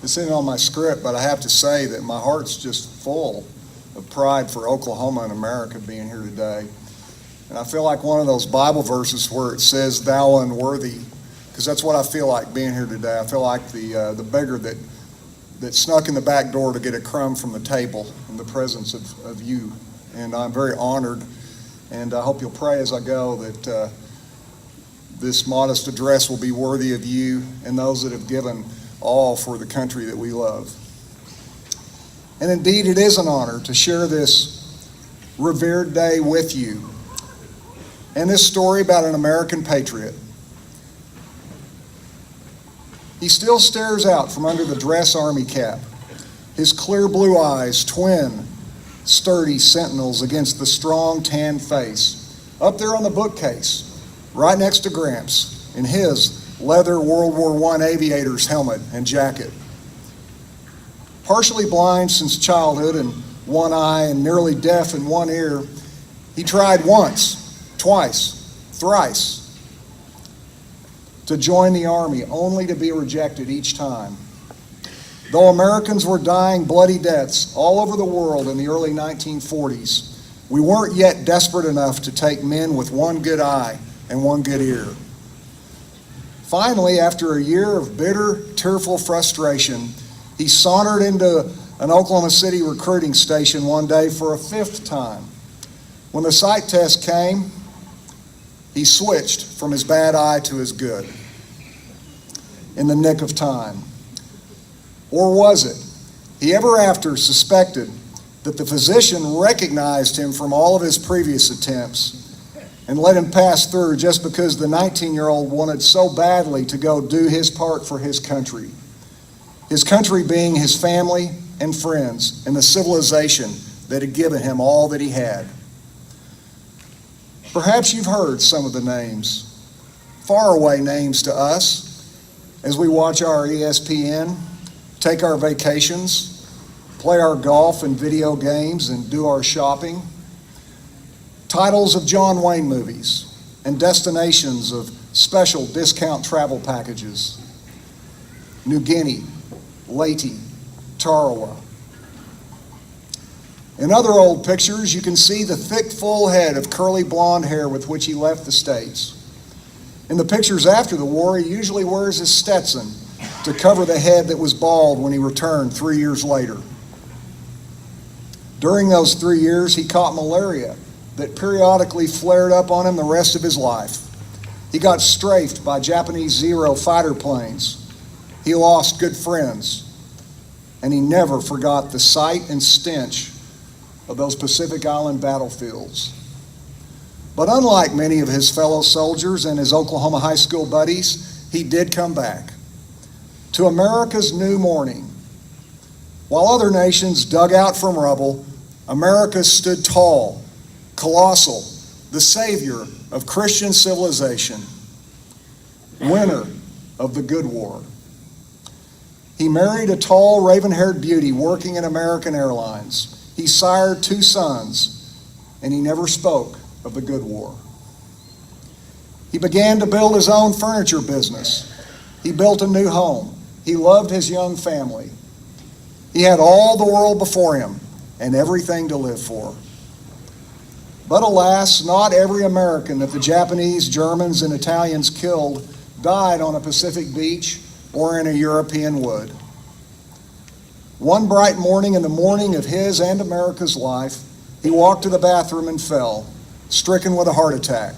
This isn't on my script, but I have to say that my heart's just full of pride for Oklahoma and America being here today. And I feel like one of those Bible verses where it says, "Thou unworthy," because that's what I feel like being here today. I feel like the beggar that snuck in the back door to get a crumb from the table in the presence of you. And I'm very honored, and I hope you'll pray as I go that this modest address will be worthy of you and those that have given all for the country that we love. And indeed, it is an honor to share this revered day with you and this story about an American patriot. He still stares out from under the dress army cap, his clear blue eyes, twin, sturdy sentinels against the strong tan face, up there on the bookcase, right next to Gramps, in his leather World War I aviator's helmet and jacket. Partially blind since childhood in one eye and nearly deaf in one ear, he tried once, twice, thrice to join the Army, only to be rejected each time. Though Americans were dying bloody deaths all over the world in the early 1940s, we weren't yet desperate enough to take men with one good eye and one good ear. Finally, after a year of bitter, tearful frustration, he sauntered into an Oklahoma City recruiting station one day for a fifth time. When the sight test came, he switched from his bad eye to his good in the nick of time. Or was it? He ever after suspected that the physician recognized him from all of his previous attempts and let him pass through just because the 19-year-old wanted so badly to go do his part for his country. His country being his family and friends and the civilization that had given him all that he had. Perhaps you've heard some of the names, faraway names to us, as we watch our ESPN, take our vacations, play our golf and video games, and do our shopping. Titles of John Wayne movies and destinations of special discount travel packages. New Guinea, Leyte, Tarawa. In other old pictures, you can see the thick, full head of curly blonde hair with which he left the States. In the pictures after the war, he usually wears his Stetson to cover the head that was bald when he returned 3 years later. During those 3 years, he caught malaria that periodically flared up on him the rest of his life. He got strafed by Japanese Zero fighter planes. He lost good friends, and he never forgot the sight and stench of those Pacific Island battlefields. But unlike many of his fellow soldiers and his Oklahoma high school buddies, he did come back to America's new morning. While other nations dug out from rubble, America stood tall, colossal, the savior of Christian civilization, winner of the good war. He married a tall, raven-haired beauty working in American Airlines. He sired 2 sons, and he never spoke of the good war. He began to build his own furniture business. He built a new home. He loved his young family. He had all the world before him and everything to live for. But alas, not every American that the Japanese, Germans, and Italians killed died on a Pacific beach or in a European wood. One bright morning in the morning of his and America's life, he walked to the bathroom and fell, stricken with a heart attack.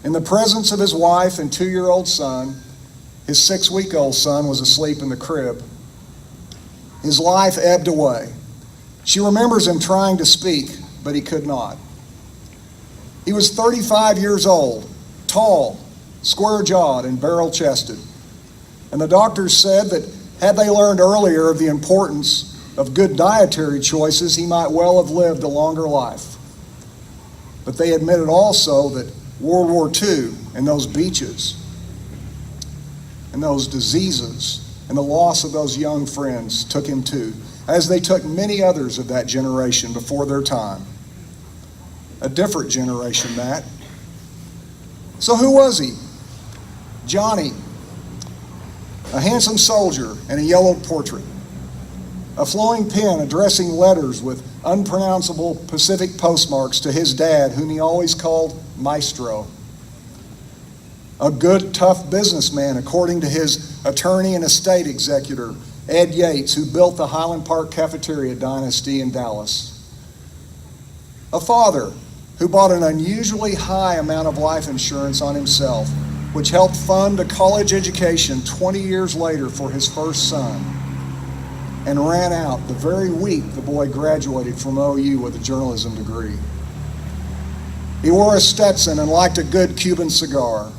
In the presence of his wife and 2-year-old son, his 6-week-old son was asleep in the crib. His life ebbed away. She remembers him trying to speak, but he could not. He was 35 years old, tall, square-jawed, and barrel-chested. And the doctors said that had they learned earlier of the importance of good dietary choices, he might well have lived a longer life. But they admitted also that World War II and those beaches and those diseases and the loss of those young friends took him too, as they took many others of that generation before their time. A different generation, that. So who was he? Johnny. a handsome soldier and a yellowed portrait, a flowing pen addressing letters with unpronounceable Pacific postmarks to his dad, whom he always called Maestro, a good, tough businessman, according to his attorney and estate executor, Ed Yates, who built the Highland Park Cafeteria dynasty in Dallas, a father who bought an unusually high amount of life insurance on himself, which helped fund a college education 20 years later for his first son, and ran out the very week the boy graduated from OU with a journalism degree. He wore a Stetson and liked a good Cuban cigar.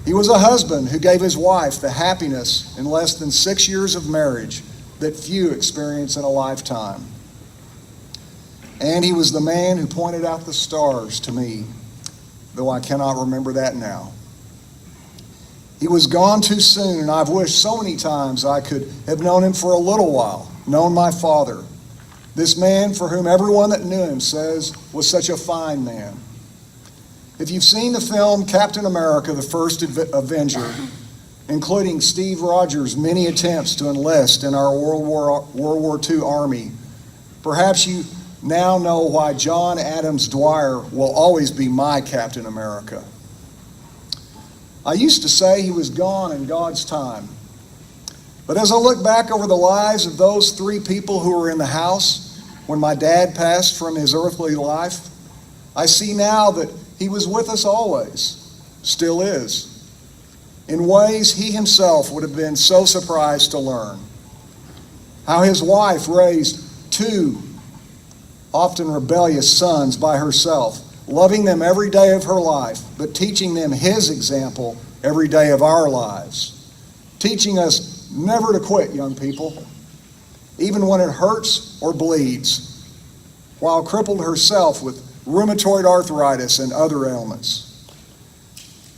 He was a husband who gave his wife the happiness in less than 6 years of marriage that few experience in a lifetime. And he was the man who pointed out the stars to me, though I cannot remember that now. He was gone too soon, and I've wished so many times I could have known him for a little while, known my father, this man for whom everyone that knew him says was such a fine man. If you've seen the film Captain America, the First Avenger, including Steve Rogers' many attempts to enlist in our World War II Army, perhaps you now know why John Adams Dwyer will always be my Captain America. I used to say he was gone in God's time. But as I look back over the lives of those three people who were in the house when my dad passed from his earthly life, I see now that he was with us always, still is, in ways he himself would have been so surprised to learn. How his wife raised two often rebellious sons by herself, loving them every day of her life, but teaching them his example every day of our lives. Teaching us never to quit, young people, even when it hurts or bleeds, while crippled herself with rheumatoid arthritis and other ailments.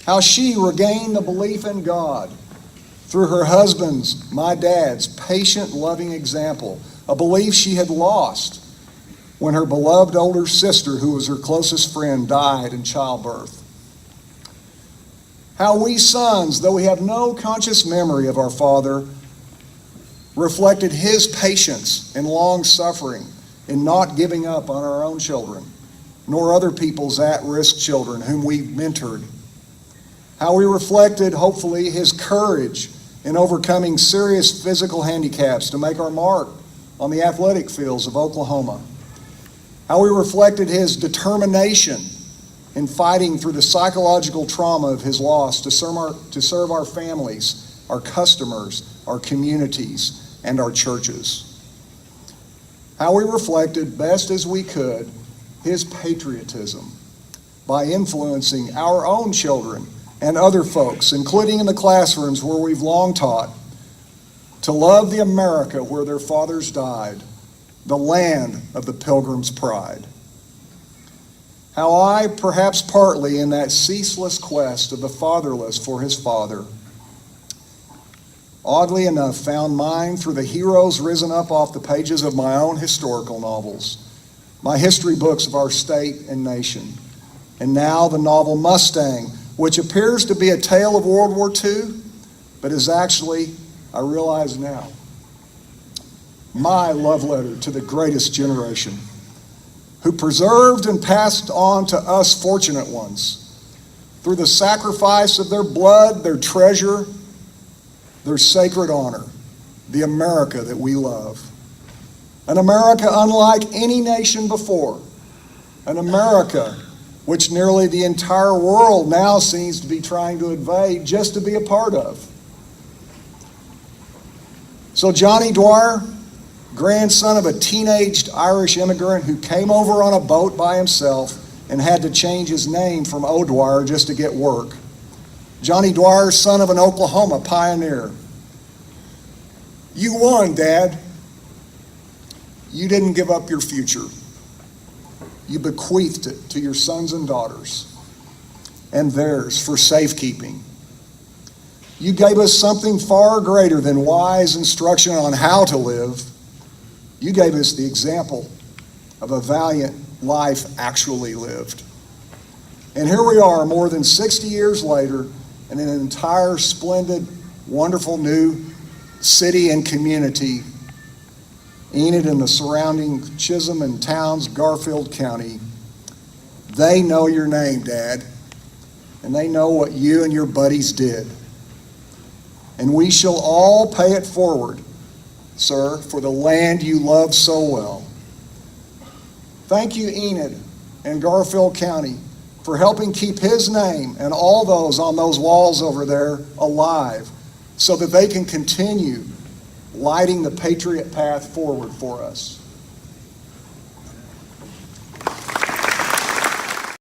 How she regained the belief in God through her husband's, my dad's, patient, loving example, a belief she had lost when her beloved older sister, who was her closest friend, died in childbirth. How we sons, though we have no conscious memory of our father, reflected his patience and long suffering in not giving up on our own children, nor other people's at-risk children whom we mentored. How we reflected, hopefully, his courage in overcoming serious physical handicaps to make our mark on the athletic fields of Oklahoma. How we reflected his determination in fighting through the psychological trauma of his loss to serve our families, our customers, our communities, and our churches. How we reflected, best as we could, his patriotism by influencing our own children and other folks, including in the classrooms where we've long taught, to love the America where their fathers died, the land of the Pilgrim's pride. How I, perhaps partly in that ceaseless quest of the fatherless for his father, oddly enough found mine through the heroes risen up off the pages of my own historical novels, my history books of our state and nation, and now the novel Mustang, which appears to be a tale of World War II, but is actually, I realize now, my love letter to the greatest generation, who preserved and passed on to us fortunate ones, through the sacrifice of their blood, their treasure, their sacred honor, the America that we love. An America unlike any nation before, an America which nearly the entire world now seems to be trying to invade just to be a part of. So Johnny Dwyer, grandson of a teenaged Irish immigrant who came over on a boat by himself and had to change his name from O'Dwyer just to get work. Johnny Dwyer, son of an Oklahoma pioneer. You won, Dad. You didn't give up your future. You bequeathed it to your sons and daughters and theirs for safekeeping. You gave us something far greater than wise instruction on how to live. You gave us the example of a valiant life actually lived. And here we are more than 60 years later in an entire splendid wonderful new city and community, Enid and the surrounding Chisholm and towns, Garfield County, they know your name, Dad, and they know what you and your buddies did. And we shall all pay it forward, sir, for the land you love so well. Thank you, Enid and Garfield County, for helping keep his name and all those on those walls over there alive so that they can continue lighting the patriot path forward for us.